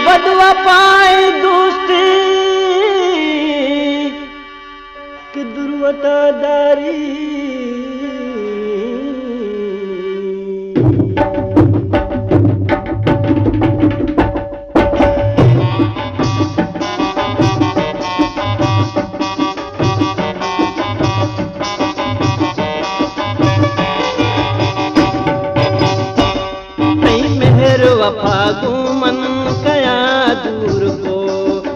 बदवा पाए दोस्ती कि दुर्वतादारी। वफागू मन कया दूर को,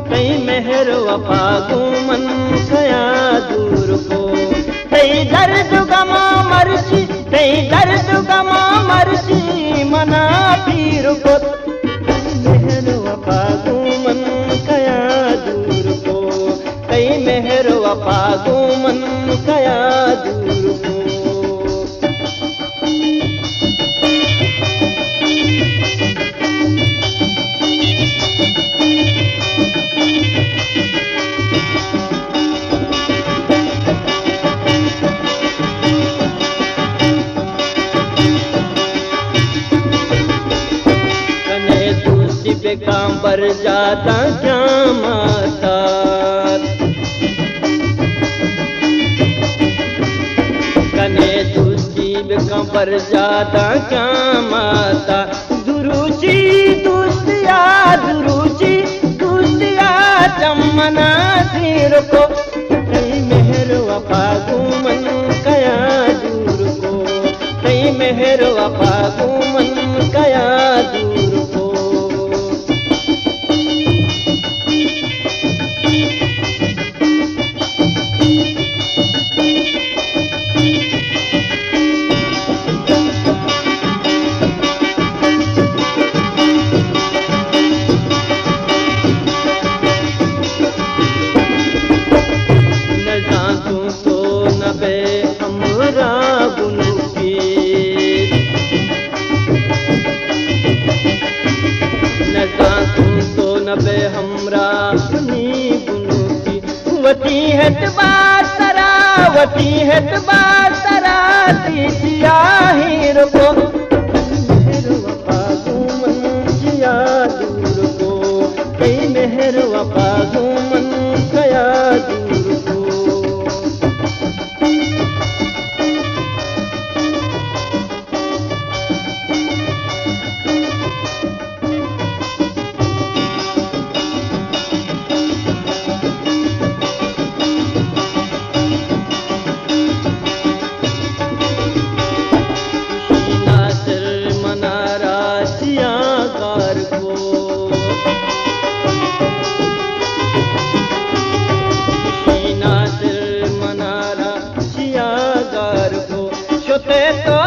कई मेहर वफागू मन कया दूर को। कई दर्द गमा मर्जी, कई दर्द गमा मर्जी मना पीर को। मेहर वफागू मन कया दूर को, कई मेहर वफागू मन कया दूर को। काम पर जाता क्या माता, कने दूसरी काम पर जाता क्या माता। दुरुची दुस्तिया, दुरुची दुस्तिया चमना सिर को। कई मेहर वफागू मन कया दूर को, कई मेहर वफागू मन कया दूर को। वती है तबासरा, वती है तबासरा जिया हीर को। मेहर वफागू मन जिया दूर को, कई मेहर वफागू मन कया दूर को। तो